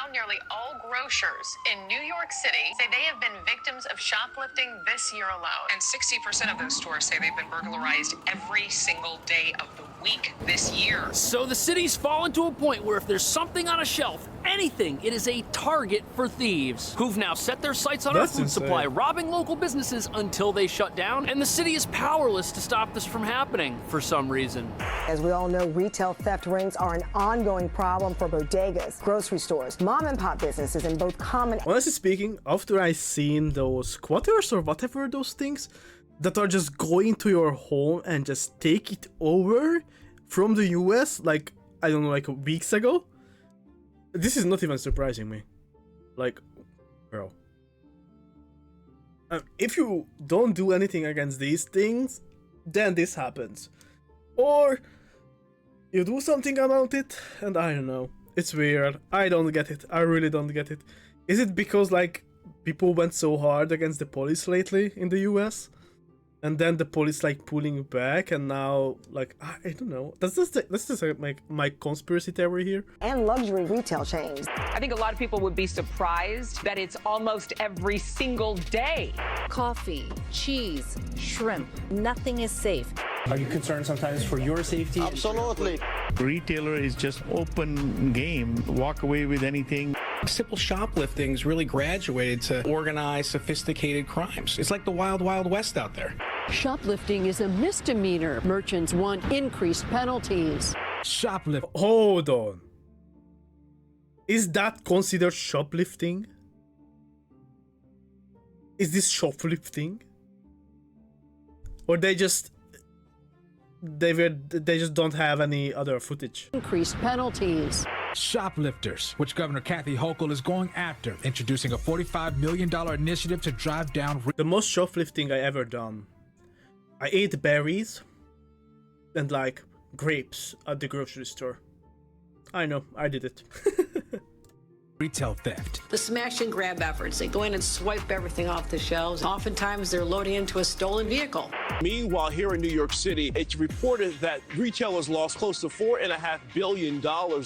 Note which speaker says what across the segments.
Speaker 1: Now nearly all grocers in New York City say they have been victims of shoplifting this year alone. And 60% of those stores say they've been burglarized every single day of the week this year.
Speaker 2: So the city's fallen to a point where if there's something on a shelf, anything, it is a target for thieves, who've now set their sights on our food supply, robbing local businesses until they shut down, and the city is powerless to stop this from happening for some reason.
Speaker 3: As we all know, retail theft rings are an ongoing problem for bodegas, grocery stores, mom-and-pop businesses, and both common...
Speaker 4: Honestly speaking, after I seen those squatters or whatever those things that are just going to your home and just take it over from the US, like, I don't know, like weeks ago, this is not even surprising me. Like, bro. If you don't do anything against these things, then this happens. Or you do something about it, and I don't know. It's weird. I don't get it. I really don't get it. Is it because, like, people went so hard against the police lately in the US? And then the police, like, pulling back, and now, like, I don't know. That's just like my conspiracy theory here.
Speaker 3: And luxury retail chains.
Speaker 5: I think a lot of people would be surprised that it's almost every single day.
Speaker 6: Coffee, cheese, shrimp, nothing is safe.
Speaker 7: Are you concerned sometimes for your safety?
Speaker 8: Absolutely. Retailer is just open game, walk away with anything.
Speaker 7: Simple shoplifting's really graduated to organized, sophisticated crimes. It's like the wild, wild west out there.
Speaker 6: Shoplifting is a misdemeanor. Merchants want increased penalties.
Speaker 7: Shoplifting.
Speaker 4: Hold on. Is that considered shoplifting? Is this shoplifting? Or they just don't have any other footage?
Speaker 6: Increased penalties.
Speaker 9: Shoplifters, which Governor Kathy Hochul is going after, introducing a $45 million initiative to drive down...
Speaker 4: The most shoplifting I ever done. I ate berries and, like, grapes at the grocery store. I know, I did it.
Speaker 9: Retail theft.
Speaker 10: The smash and grab efforts, they go in and swipe everything off the shelves. Oftentimes they're loading into a stolen vehicle.
Speaker 11: Meanwhile, here in New York City, it's reported that retailers lost close to $4.5 billion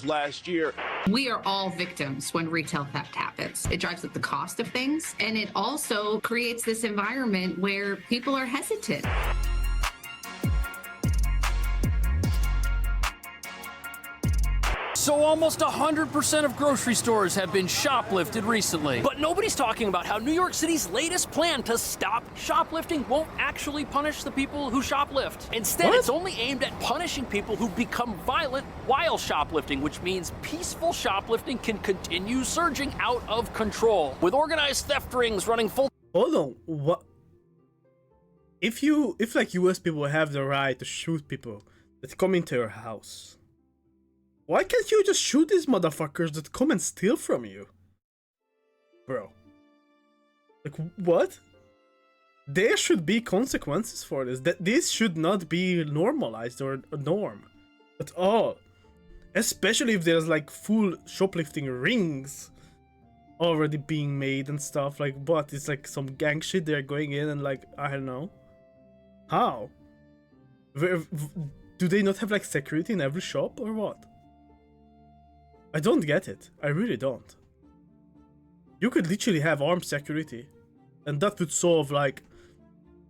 Speaker 11: last year.
Speaker 12: We are all victims when retail theft happens. It drives up the cost of things, and it also creates this environment where people are hesitant.
Speaker 2: So almost 100% of grocery stores have been shoplifted recently. But nobody's talking about how New York City's latest plan to stop shoplifting won't actually punish the people who shoplift. Instead, it's only aimed at punishing people who become violent while shoplifting, which means peaceful shoplifting can continue surging out of control, with organized theft rings running full...
Speaker 4: Hold on, what? If like US people have the right to shoot people that come into your house, why can't you just shoot these motherfuckers that come and steal from you? Bro. Like, what? There should be consequences for this. This should not be normalized or a norm at all. Especially if there's, like, full shoplifting rings already being made and stuff. Like, what? It's like some gang shit they're going in and, like, I don't know. How? Do they not have, like, security in every shop or what? I don't get it. I really don't. You could literally have armed security, and that would solve, like,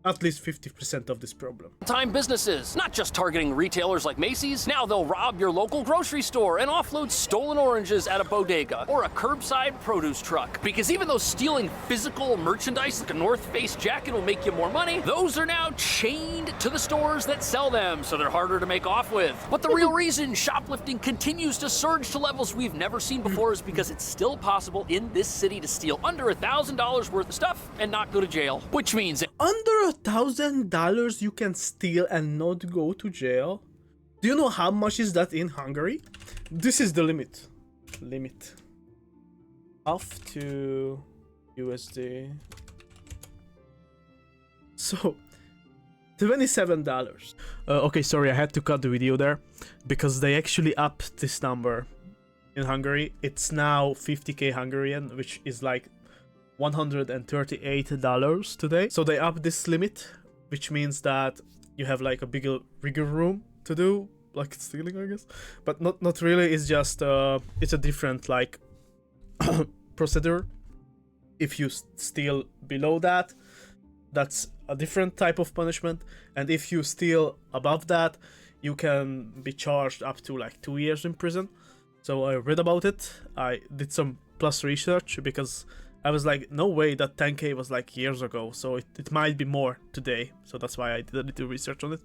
Speaker 4: at least 50% of this problem.
Speaker 2: Time businesses, not just targeting retailers like Macy's. Now they'll rob your local grocery store and offload stolen oranges at a bodega or a curbside produce truck. Because even though stealing physical merchandise like a North Face jacket will make you more money, those are now chained to the stores that sell them, so they're harder to make off with. But the real reason shoplifting continues to surge to levels we've never seen before is because it's still possible in this city to steal under $1,000 worth of stuff and not go to jail. Which means
Speaker 4: under $1,000 you can steal and not go to jail? Do you know how much is that in Hungary? This is the limit. Off to USD. So $27. Okay, sorry, I had to cut the video there because they actually upped this number in Hungary. It's now 50k Hungarian, which is like $138 today. So they upped this limit, which means that you have like a bigger room to do like stealing, I guess. But not really. It's just it's a different, like, procedure. If you steal below that, that's a different type of punishment. And if you steal above that, you can be charged up to like 2 years in prison. So I read about it. I did some plus research because I was like, no way, that 10K was like years ago. So it might be more today. So that's why I did a little research on it.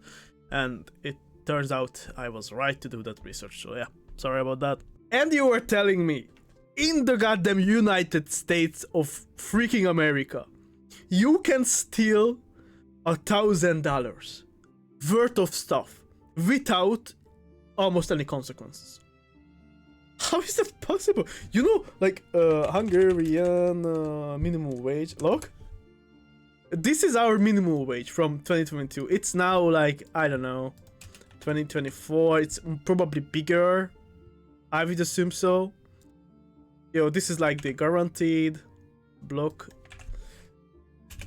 Speaker 4: And it turns out I was right to do that research. So yeah, sorry about that. And you were telling me, in the goddamn United States of freaking America, you can steal $1,000 worth of stuff without almost any consequences. How is that possible? You know, like Hungarian minimum wage. Look, this is our minimum wage from 2022. It's now like, I don't know, 2024. It's probably bigger. I would assume so. Yo, this is like the guaranteed block.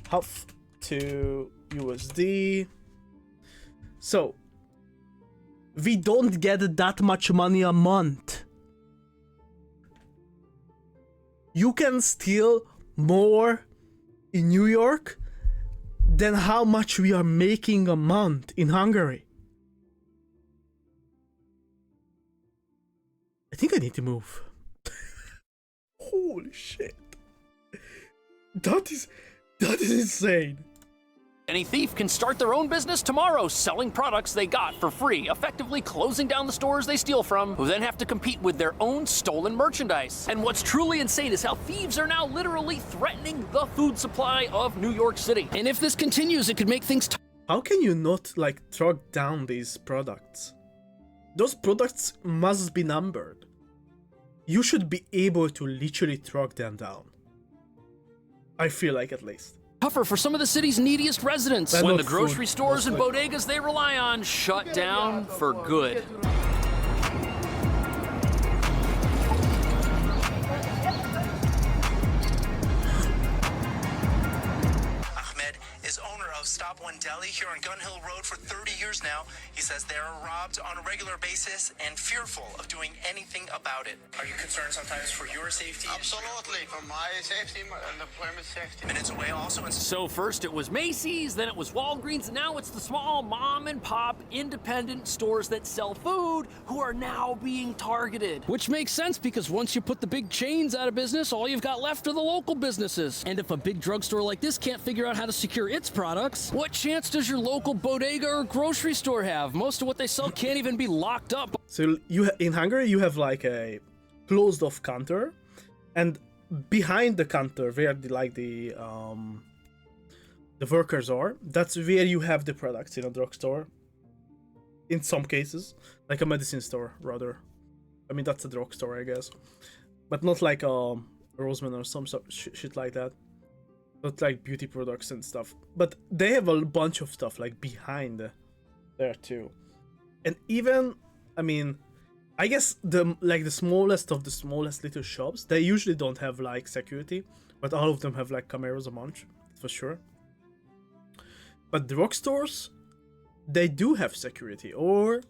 Speaker 4: Half to USD. So we don't get that much money a month. You can steal more in New York than how much we are making a month in Hungary. I think I need to move. Holy shit. That is insane.
Speaker 2: Any thief can start their own business tomorrow selling products they got for free, effectively closing down the stores they steal from, who then have to compete with their own stolen merchandise. And what's truly insane is how thieves are now literally threatening the food supply of New York City. And if this continues, it could make things
Speaker 4: How can you not like track down these products? Those products must be numbered. You should be able to literally track them down. I feel like, at least.
Speaker 2: Tougher for some of the city's neediest residents when the grocery stores and bodegas they rely on shut down for good.
Speaker 13: Stop One Deli here on Gun Hill Road for 30 years now. He says they are robbed on a regular basis and fearful of doing anything about it. Are you concerned sometimes for your safety?
Speaker 14: Absolutely, for my safety and employment safety.
Speaker 13: Minutes away also.
Speaker 2: So first it was Macy's, then it was Walgreens, and now it's the small mom and pop independent stores that sell food who are now being targeted. Which makes sense because once you put the big chains out of business, all you've got left are the local businesses. And if a big drugstore like this can't figure out how to secure its products, what chance does your local bodega or grocery store have? Most of what they sell can't even be locked up.
Speaker 4: So in Hungary you have like a closed off counter, and behind the counter where the workers are, that's where you have the products in a drugstore. In some cases, like a medicine store rather. I mean, that's a drugstore, I guess, but not like Roseman or some shit like that. Not like beauty products and stuff, but they have a bunch of stuff like behind there too. And even, I mean, I guess the smallest of the smallest little shops, they usually don't have like security, but all of them have like cameras a bunch for sure. But drugstores, they do have security, or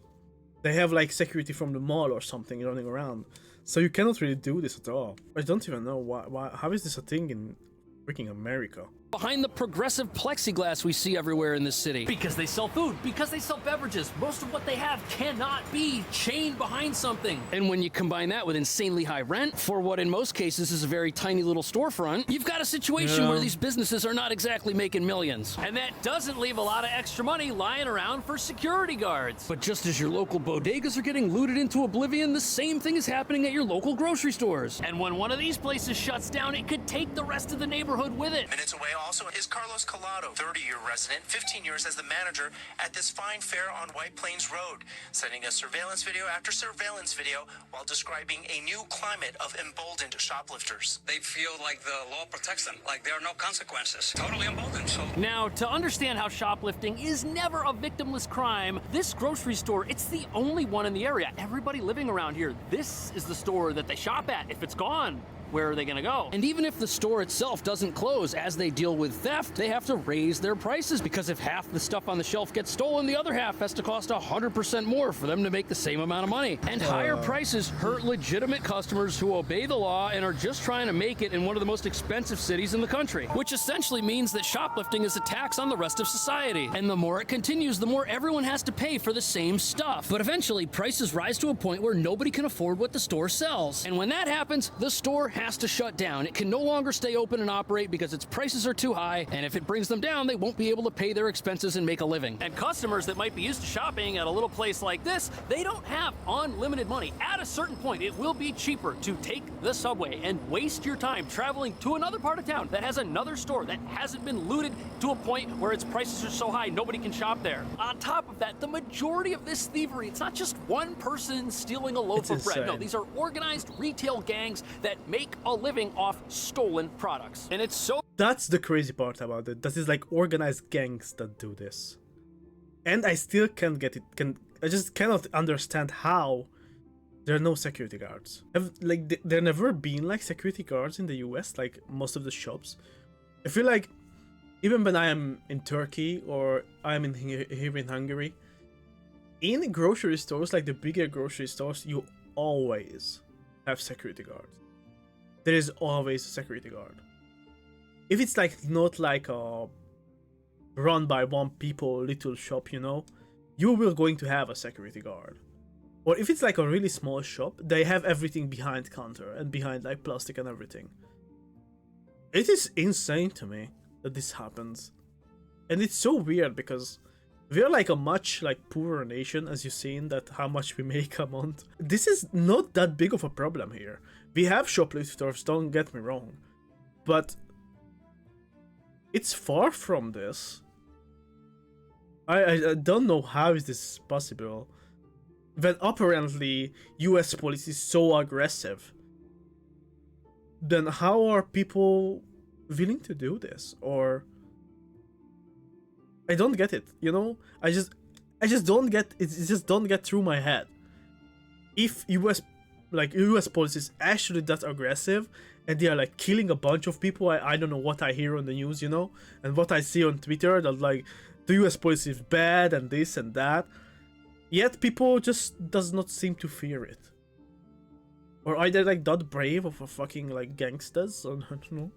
Speaker 4: they have like security from the mall or something running around. So you cannot really do this at all. I don't even know why. How is this a thing in freaking America?
Speaker 2: Behind the progressive plexiglass we see everywhere in this city. Because they sell food, because they sell beverages. Most of what they have cannot be chained behind something. And when you combine that with insanely high rent for what in most cases is a very tiny little storefront, you've got a situation where these businesses are not exactly making millions. And that doesn't leave a lot of extra money lying around for security guards. But just as your local bodegas are getting looted into oblivion, the same thing is happening at your local grocery stores. And when one of these places shuts down, it could take the rest of the neighborhood with it.
Speaker 13: Minutes away also is Carlos Collado, 30-year resident, 15 years as the manager at this fine fair on White Plains Road, sending us surveillance video after surveillance video while describing a new climate of emboldened shoplifters.
Speaker 15: They feel like the law protects them, like there are no consequences. Totally emboldened. So
Speaker 2: now, to understand how shoplifting is never a victimless crime, this grocery store, it's the only one in the area. Everybody living around here, this is the store that they shop at. If it's gone, where are they gonna go? And even if the store itself doesn't close, as they deal with theft, they have to raise their prices, because if half the stuff on the shelf gets stolen, the other half has to cost 100% more for them to make the same amount of money. And higher prices hurt legitimate customers who obey the law and are just trying to make it in one of the most expensive cities in the country, which essentially means that shoplifting is a tax on the rest of society. And the more it continues, the more everyone has to pay for the same stuff. But eventually, prices rise to a point where nobody can afford what the store sells. And when that happens, the store has to shut down. It can no longer stay open and operate because its prices are too high, and if it brings them down, they won't be able to pay their expenses and make a living. And customers that might be used to shopping at a little place like this, they don't have unlimited money. At a certain point, it will be cheaper to take the subway and waste your time traveling to another part of town that has another store that hasn't been looted to a point where its prices are so high nobody can shop there. On top of that, the majority of this thievery, it's not just one person stealing a loaf of bread. No, these are organized retail gangs that make a living off stolen products. And it's so...
Speaker 4: That's the crazy part about it. That is like organized gangs that do this. And I still can't get it. I just cannot understand how there are no security guards. There never been like security guards in the US, like most of the shops. I feel like even when I am in Turkey or I'm in here in Hungary, in grocery stores, like the bigger grocery stores, you always have security guards. There is always a security guard. If it's like not like a run by one people little shop, you know, you will going to have a security guard. Or if it's like a really small shop, they have everything behind counter and behind like plastic and everything. It is insane to me that this happens. And it's so weird because we are like a much like poorer nation, as you've seen that how much we make a month. This is not that big of a problem here. We have shoplifters, don't get me wrong, but it's far from this. I don't know how is this possible when apparently US police is so aggressive. Then how are people willing to do this? Or I don't get it, you know? I just don't get it. It just don't get through my head. If US police is actually that aggressive and they are like killing a bunch of people, I don't know what I hear on the news, you know, and what I see on Twitter, that like the US police is bad and this and that, yet people just does not seem to fear it. Or are they like that brave of a fucking like gangsters? Or I don't know.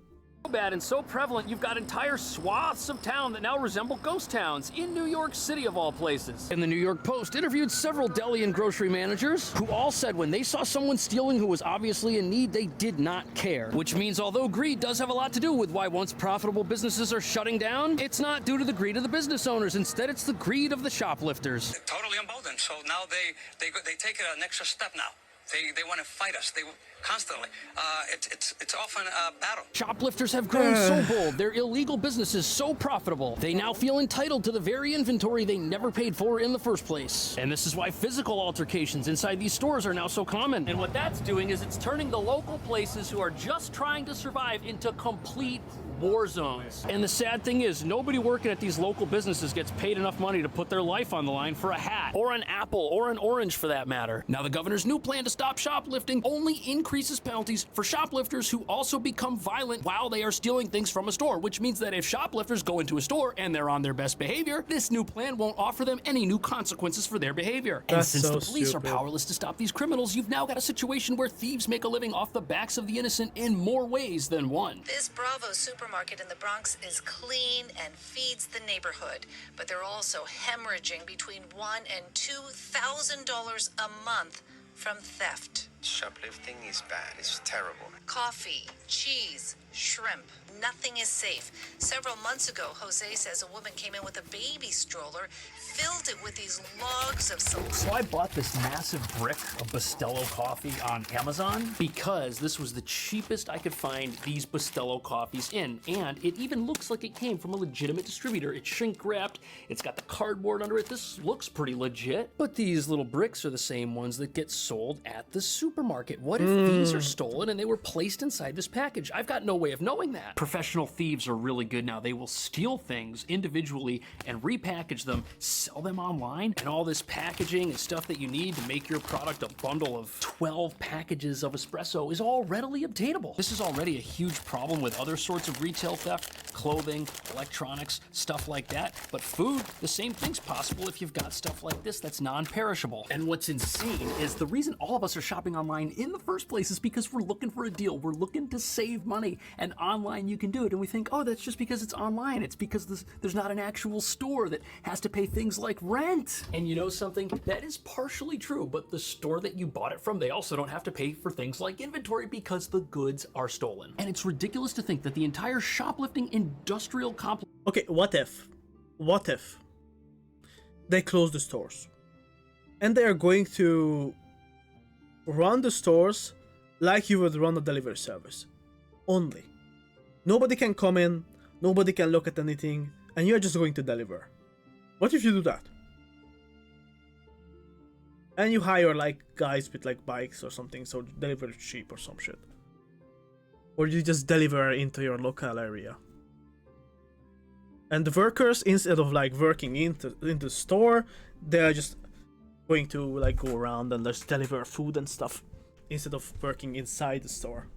Speaker 2: So bad and so prevalent, you've got entire swaths of town that now resemble ghost towns in New York City of all places. And the New York Post interviewed several deli and grocery managers who all said when they saw someone stealing who was obviously in need, they did not care. Which means although greed does have a lot to do with why once profitable businesses are shutting down, it's not due to the greed of the business owners. Instead, it's the greed of the shoplifters.
Speaker 15: They're totally emboldened. So now they take it an extra step now. They want to fight us. They constantly. It's often a battle.
Speaker 2: Shoplifters have grown so bold, their illegal business is so profitable, they now feel entitled to the very inventory they never paid for in the first place. And this is why physical altercations inside these stores are now so common. And what that's doing is it's turning the local places who are just trying to survive into complete war zones. And the sad thing is, nobody working at these local businesses gets paid enough money to put their life on the line for a hat, or an apple, or an orange for that matter. Now the governor's new plan to stop shoplifting only increases penalties for shoplifters who also become violent while they are stealing things from a store, which means that if shoplifters go into a store and they're on their best behavior, this new plan won't offer them any new consequences for their behavior. And since the police are powerless to stop these criminals, you've now got a situation where thieves make a living off the backs of the innocent in more ways than one.
Speaker 16: This Bravo supermarket in the Bronx is clean and feeds the neighborhood, but they're also hemorrhaging between $1,000 and $2,000 a month from theft.
Speaker 14: Shoplifting is bad. It's terrible.
Speaker 16: Coffee, cheese, shrimp. Nothing is safe. Several months ago, Jose says a woman came in with a baby stroller, filled it with these logs of salt.
Speaker 2: So I bought this massive brick of Bustelo coffee on Amazon because this was the cheapest I could find these Bustelo coffees in, and it even looks like it came from a legitimate distributor. It's shrink wrapped, it's got the cardboard under it. This looks pretty legit, but these little bricks are the same ones that get sold at the supermarket. supermarket? What if these are stolen and they were placed inside this package? I've got no way of knowing that. Professional thieves are really good now. They will steal things individually and repackage them, sell them online, and all this packaging and stuff that you need to make your product a bundle of 12 packages of espresso is all readily obtainable. This is already a huge problem with other sorts of retail theft, clothing, electronics, stuff like that. But food, the same thing's possible if you've got stuff like this that's non-perishable. And what's insane is the reason all of us are shopping online in the first place is because we're looking for a deal. We're looking to save money, and online you can do it. And we think, oh, that's just because it's online. It's because there's not an actual store that has to pay things like rent. And you know something? That is partially true, but the store that you bought it from, they also don't have to pay for things like inventory because the goods are stolen. And it's ridiculous to think that the entire shoplifting industrial complex...
Speaker 4: Okay, what if they close the stores and they are going to run the stores like you would run a delivery service only? Nobody can come in, nobody can look at anything, and you're just going to deliver. What if you do that? And you hire like guys with like bikes or something, so deliver cheap or some shit. Or you just deliver into your local area. And the workers, instead of like working into the store, they're just going to like go around and just deliver food and stuff instead of working inside the store.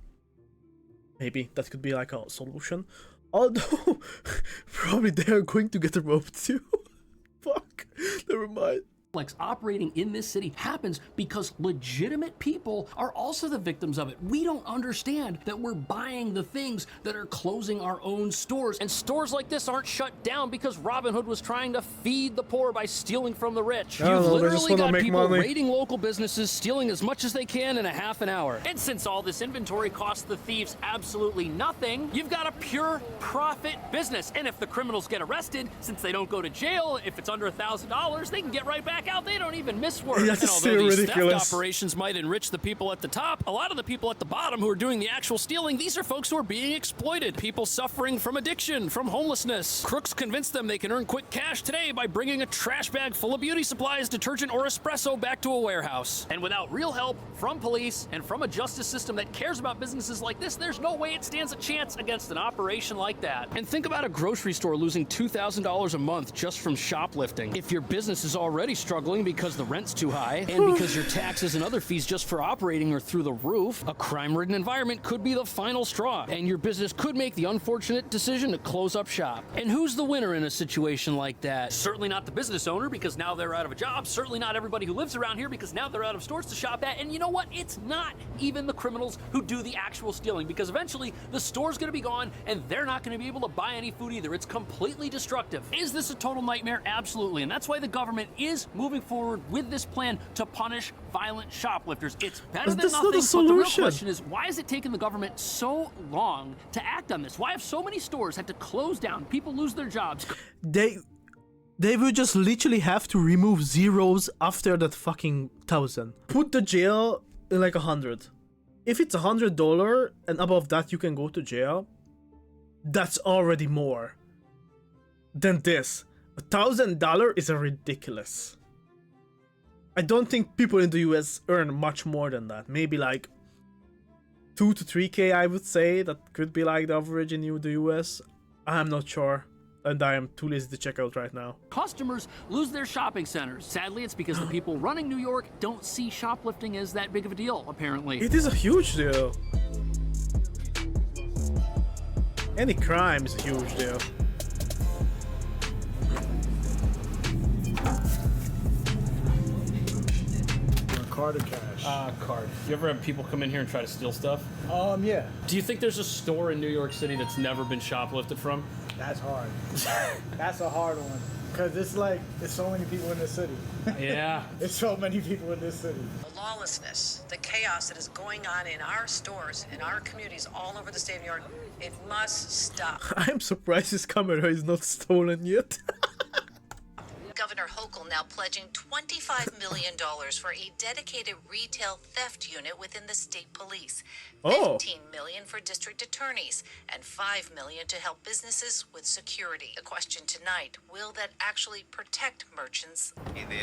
Speaker 4: Maybe that could be like a solution. Although probably they're going to get robbed too. Fuck. Never mind.
Speaker 2: Operating in this city happens because legitimate people are also the victims of it. We don't understand that we're buying the things that are closing our own stores, and stores like this aren't shut down because Robin Hood was trying to feed the poor by stealing from the rich. You've literally got people raiding local businesses, stealing as much as they can in a half an hour. And since all this inventory costs the thieves absolutely nothing, you've got a pure profit business. And if the criminals get arrested, since they don't go to jail, if it's under $1,000, they can get right back out. They don't even miss work.
Speaker 4: That's
Speaker 2: and although these
Speaker 4: ridiculous.
Speaker 2: theft operations might enrich the people at the top, a lot of the people at the bottom who are doing the actual stealing, these are folks who are being exploited. People suffering from addiction, from homelessness. Crooks convince them they can earn quick cash today by bringing a trash bag full of beauty supplies, detergent, or espresso back to a warehouse. And without real help from police and from a justice system that cares about businesses like this, there's no way it stands a chance against an operation like that. And think about a grocery store losing $2,000 a month just from shoplifting. If your business is already struggling because the rent's too high and because your taxes and other fees just for operating are through the roof, a crime-ridden environment could be the final straw, and your business could make the unfortunate decision to close up shop. And who's the winner in a situation like that? Certainly not the business owner, because now they're out of a job. Certainly not everybody who lives around here, because now they're out of stores to shop at. And you know what? It's not even the criminals who do the actual stealing, because eventually the store's gonna be gone and they're not gonna be able to buy any food either. It's completely destructive. Is this a total nightmare? Absolutely. And that's why the government is moving forward with this plan to punish violent shoplifters. It's better than nothing, but the real question is, why has it taken the government so long to act on this? Why have so many stores had to close down? People lose their jobs.
Speaker 4: They would just literally have to remove zeros after that fucking 1,000. Put the jail in like 100. If it's $100 and above that you can go to jail, that's already more than this. $1,000 is a ridiculous. I don't think people in the US earn much more than that. Maybe like 2 to 3K, I would say. That could be like the average in the US. I'm not sure. And I am too lazy to check out right now.
Speaker 2: Customers lose their shopping centers. Sadly, it's because the people running New York don't see shoplifting as that big of a deal, apparently.
Speaker 4: It is a huge deal. Any crime is a huge deal.
Speaker 17: Card or cash?
Speaker 2: Card. You ever have people come in here and try to steal stuff?
Speaker 17: Yeah.
Speaker 2: Do you think there's a store in New York City that's never been shoplifted from?
Speaker 17: That's hard. That's a hard one. Because it's so many people in this city.
Speaker 2: Yeah.
Speaker 17: It's so many people in this city.
Speaker 16: The lawlessness, the chaos that is going on in our stores, in our communities all over the state of New York, it must stop.
Speaker 4: I'm surprised his camera is not stolen yet.
Speaker 16: Governor Hochul now pledging $25 million for a dedicated retail theft unit within the state police. $15 million million for district attorneys and $5 million to help businesses with security. The question tonight, will that actually protect merchants?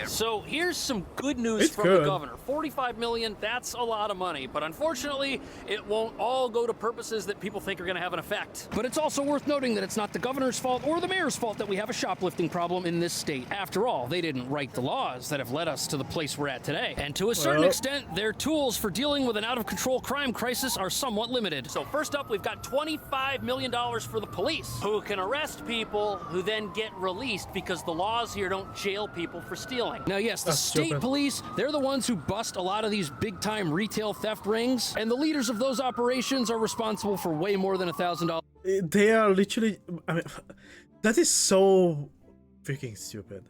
Speaker 2: So here's some good news from the governor. $45 million, that's a lot of money, but unfortunately, it won't all go to purposes that people think are going to have an effect. But it's also worth noting that it's not the governor's fault or the mayor's fault that we have a shoplifting problem in this state. After all, they didn't write the laws that have led us to the place we're at today. And to a certain extent, their tools for dealing with an out-of-control crime crisis are somewhat limited. So first up, we've got $25 million for the police, who can arrest people who then get released because the laws here don't jail people for stealing. Now, yes, the state police, they're the ones who bust a lot of these big-time retail theft rings, and the leaders of those operations are responsible for way more than $1,000.
Speaker 4: They are literally... I mean, that is so freaking stupid.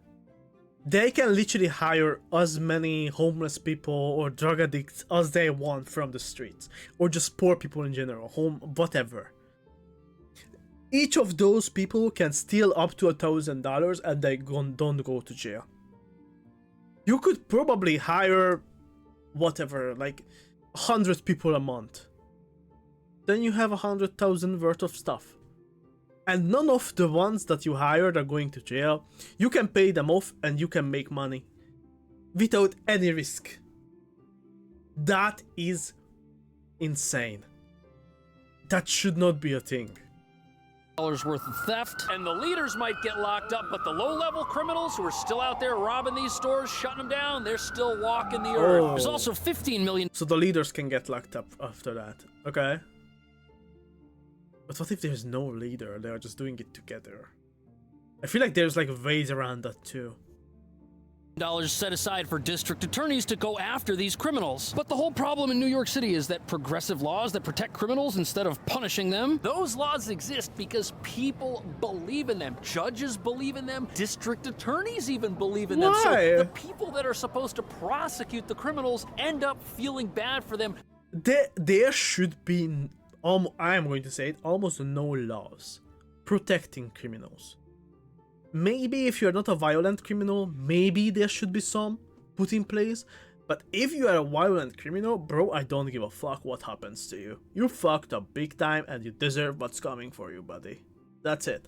Speaker 4: They can literally hire as many homeless people or drug addicts as they want from the streets, or just poor people in general, whatever. Each of those people can steal up to $1,000 and they don't go to jail. You could probably hire whatever, like 100 people a month. Then you have 100,000 worth of stuff. And none of the ones that you hired are going to jail. You can pay them off and you can make money without any risk. That is insane. That should not be a thing.
Speaker 2: Worth of theft, and the leaders might get locked up, but the low-level criminals who are still out there robbing these stores, shutting them down, they're still walking the earth. There's also $15 million.
Speaker 4: So the leaders can get locked up after that. Okay. But what if there's no leader? They are just doing it together. I feel like there's like ways around that too.
Speaker 2: Dollars set aside for district attorneys to go after these criminals. But the whole problem in New York City is that progressive laws that protect criminals instead of punishing them, those laws exist because people believe in them. Judges believe in them. District attorneys even believe in them. So the people that are supposed to prosecute the criminals end up feeling bad for them.
Speaker 4: There should be, I am going to say it, almost no laws protecting criminals. Maybe if you're not a violent criminal, maybe there should be some put in place. But if you are a violent criminal, bro, I don't give a fuck what happens to you. You fucked up big time and you deserve what's coming for you, buddy. That's it.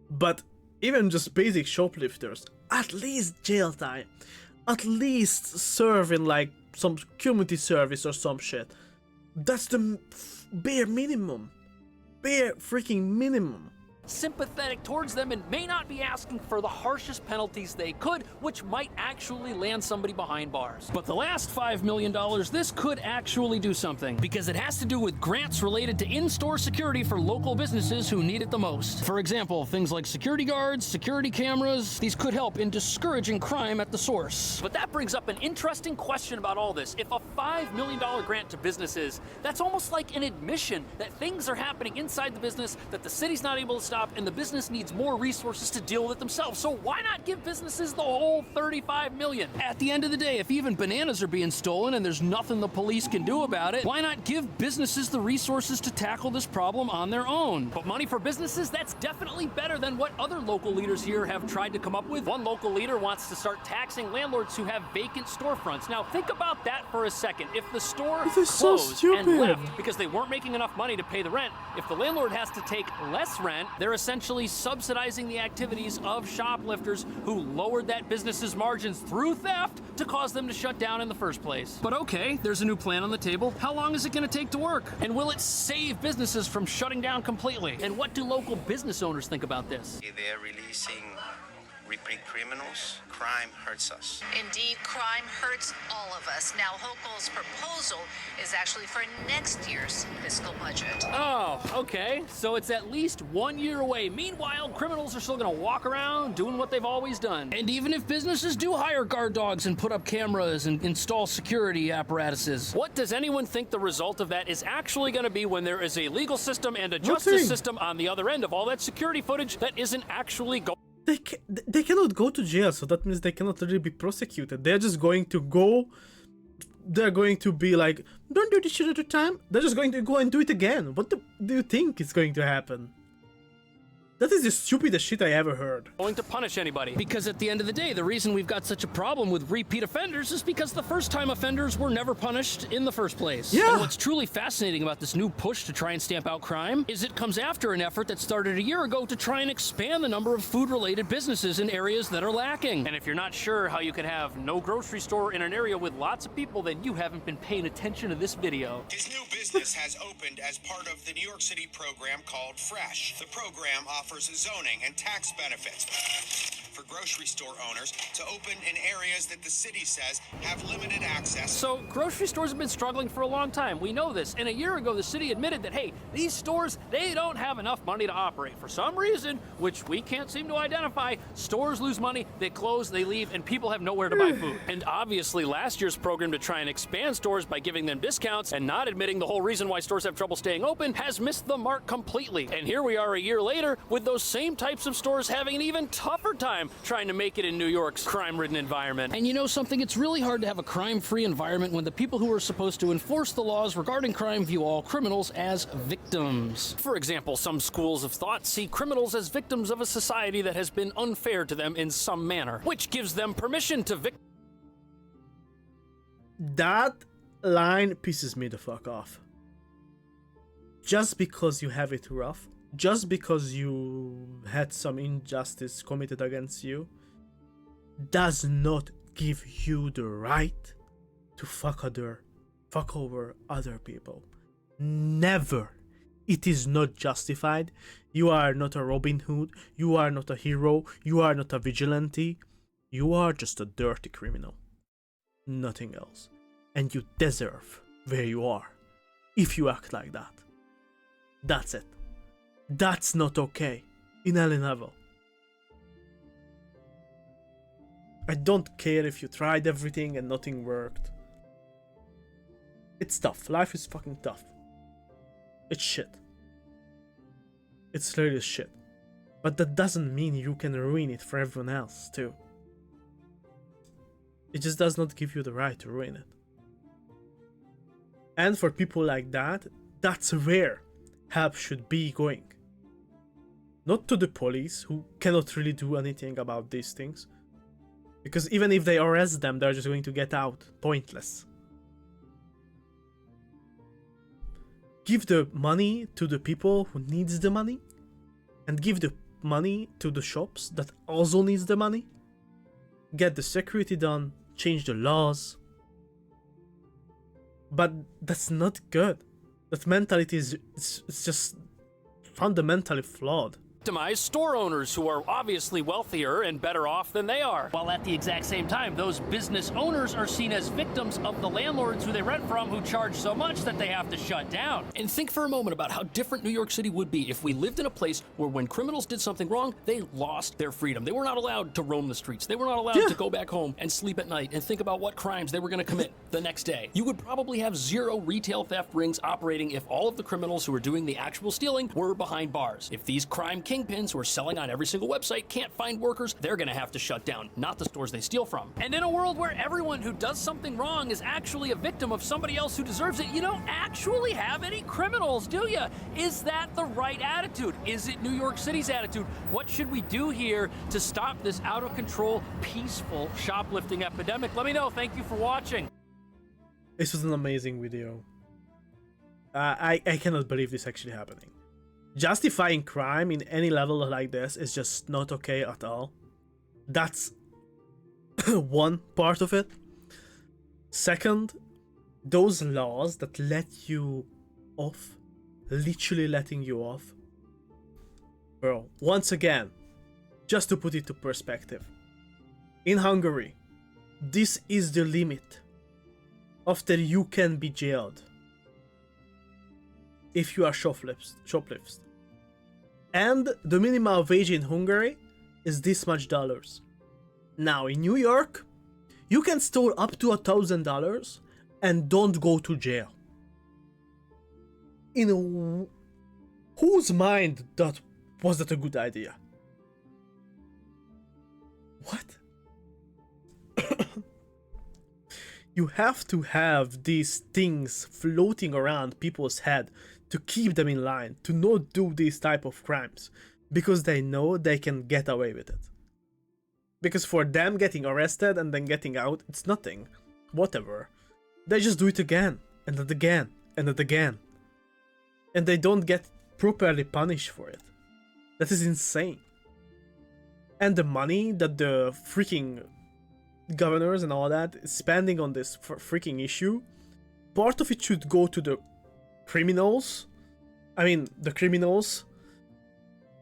Speaker 4: But even just basic shoplifters, at least jail time. At least serve in like some community service or some shit. That's the bare minimum. Bare freaking minimum.
Speaker 2: Sympathetic towards them and may not be asking for the harshest penalties they could, which might actually land somebody behind bars. But the last $5 million, this could actually do something, because it has to do with grants related to in-store security for local businesses who need it the most. For example, things like security guards, security cameras, these could help in discouraging crime at the source. But that brings up an interesting question about all this. If a $5 million grant to businesses, that's almost like an admission that things are happening inside the business that the city's not able to stop, and the business needs more resources to deal with it themselves. So why not give businesses the whole $35 million? At the end of the day, if even bananas are being stolen and there's nothing the police can do about it, why not give businesses the resources to tackle this problem on their own? But money for businesses, that's definitely better than what other local leaders here have tried to come up with. One local leader wants to start taxing landlords who have vacant storefronts. Now think about that for a second. If the store closed and left because they weren't making enough money to pay the rent, if the landlord has to take less rent, they're essentially subsidizing the activities of shoplifters who lowered that business's margins through theft to cause them to shut down in the first place. But okay, there's a new plan on the table. How long is it going to take to work? And will it save businesses from shutting down completely? And what do local business owners think about this?
Speaker 13: They're releasing repeat criminals. Crime hurts us.
Speaker 16: Indeed, crime hurts all of us. Now, Hochul's proposal is actually for next year's fiscal budget.
Speaker 2: Oh, okay. So it's at least 1 year away. Meanwhile, criminals are still going to walk around doing what they've always done. And even if businesses do hire guard dogs and put up cameras and install security apparatuses, what does anyone think the result of that is actually going to be when there is a legal system and a justice system on the other end of all that security footage that isn't actually going?
Speaker 4: They cannot go to jail, so that means they cannot really be prosecuted. They're just going to go. They're going to be like, don't do this shit at a time. They're just going to go and do it again. What do you think is going to happen? That is the stupidest shit I ever heard.
Speaker 2: Going to punish anybody. Because at the end of the day, the reason we've got such a problem with repeat offenders is because the first-time offenders were never punished in the first place.
Speaker 4: Yeah.
Speaker 2: And what's truly fascinating about this new push to try and stamp out crime is it comes after an effort that started a year ago to try and expand the number of food-related businesses in areas that are lacking. And if you're not sure how you can have no grocery store in an area with lots of people, then you haven't been paying attention to this video.
Speaker 13: His new business has opened as part of the New York City program called Fresh. The program offers zoning and tax benefits for grocery store owners to open in areas that the city says have limited access.
Speaker 2: So grocery stores have been struggling for a long time. We know this. And a year ago, the city admitted that, hey, these stores, they don't have enough money to operate. For some reason, which we can't seem to identify, stores lose money, they close, they leave, and people have nowhere to buy food. And obviously, last year's program to try and expand stores by giving them discounts and not admitting the whole reason why stores have trouble staying open has missed the mark completely. And here we are a year later with those same types of stores having an even tougher time trying to make it in New York's crime-ridden environment. And you know something? It's really hard to have a crime-free environment when the people who are supposed to enforce the laws regarding crime view all criminals as victims. For example, some schools of thought see criminals as victims of a society that has been unfair to them in some manner, which gives them permission to
Speaker 4: That line pisses me the fuck off. Just because you have it rough, just because you had some injustice committed against you, does not give you the right to fuck over other people. Never. It is not justified. You are not a Robin Hood. You are not a hero. You are not a vigilante. You are just a dirty criminal. Nothing else. And you deserve where you are if you act like that. That's it. That's not okay in any level. I don't care if you tried everything and nothing worked. It's tough. Life is fucking tough. It's shit. It's really shit. But that doesn't mean you can ruin it for everyone else too. It just does not give you the right to ruin it. And for people like that, that's where help should be going. Not to the police, who cannot really do anything about these things. Because even if they arrest them, they're just going to get out. Pointless. Give the money to the people who needs the money. And give the money to the shops that also needs the money. Get the security done. Change the laws. But that's not good. That mentality is it's just fundamentally flawed.
Speaker 2: Victimize store owners who are obviously wealthier and better off than they are. While at the exact same time, those business owners are seen as victims of the landlords who they rent from who charge so much that they have to shut down. And think for a moment about how different New York City would be if we lived in a place where when criminals did something wrong, they lost their freedom. They were not allowed to roam the streets. They were not allowed to go back home and sleep at night and think about what crimes they were going to commit the next day. You would probably have 0 retail theft rings operating if all of the criminals who were doing the actual stealing were behind bars. If these crime kingpins who are selling on every single website can't find workers, they're gonna have to shut down, not the stores they steal from. And in a world where everyone who does something wrong is actually a victim of somebody else who deserves it, you don't actually have any criminals, do you? Is that the right attitude? Is it New York City's attitude? What should we do here to stop this out of control, peaceful shoplifting epidemic? Let me know. Thank you for watching.
Speaker 4: This was an amazing video. I cannot believe this actually happening. Justifying crime in any level like this is just not okay at all. That's one part of it. Second, those laws that let you off, literally letting you off. Bro, once again, just to put it to perspective. In Hungary, this is the limit. After you can be jailed if you are shoplifts. And the minimum wage in Hungary is this much dollars. Now in New York, you can steal up to $1,000 and don't go to jail. In whose mind was that a good idea? What? You have to have these things floating around people's head to keep them in line, to not do these type of crimes. because they know they can get away with it. Because for them, getting arrested and then getting out, it's nothing. Whatever. They just do it again, and then again, and then again. And they don't get properly punished for it. That is insane. And the money that the freaking governors and all that is spending on this freaking issue, part of it should go to the criminals. I mean, the criminals.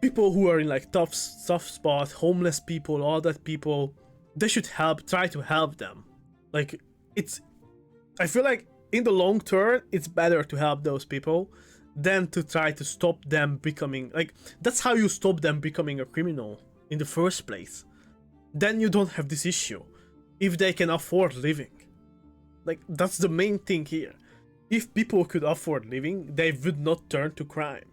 Speaker 4: People who are in like tough spot, homeless people, all that people, they should try to help them. Like, I feel like in the long term, it's better to help those people than to try to stop them becoming, like, that's how you stop them becoming a criminal in the first place. Then you don't have this issue. If they can afford living. Like, that's the main thing here. If people could afford living, they would not turn to crime.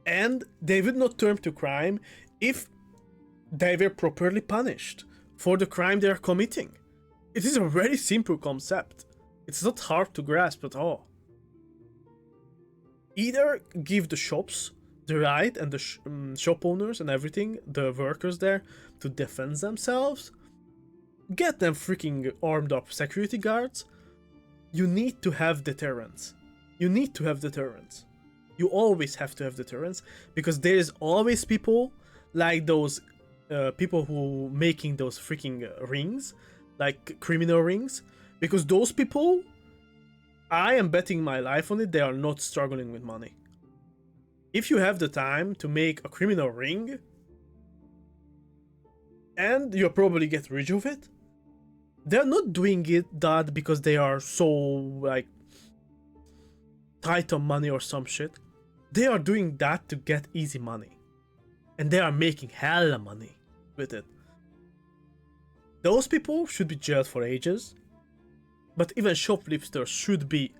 Speaker 4: And they would not turn to crime if they were properly punished for the crime they are committing. It is a very simple concept. It's not hard to grasp at all. Either give the shops the right and the shop owners and everything, the workers there, to defend themselves. Get them freaking armed up security guards. You need to have deterrence. You need to have deterrence. You always have to have deterrence, because there is always people like those people who making those freaking rings, like criminal rings, because those people, I am betting my life on it, they are not struggling with money. If you have the time to make a criminal ring, and you probably get rid of it, they're not doing that because they are so like tight on money or some shit. They are doing that to get easy money. And they are making hella money with it. Those people should be jailed for ages. But even shoplifters should be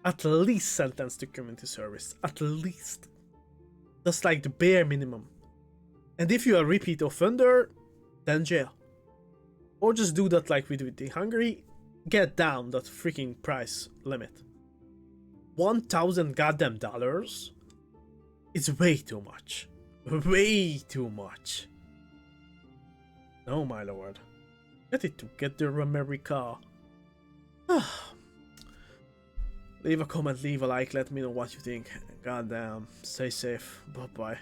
Speaker 4: at least sentenced to community service. At least. That's like the bare minimum. And if you are a repeat offender, then jail. Or just do that like we did in Hungary. Get down that freaking price limit. 1,000 goddamn dollars? It's way too much. Way too much. No, my lord. Get it together, America. Leave a comment, leave a like, let me know what you think. Goddamn. Stay safe. Bye-bye.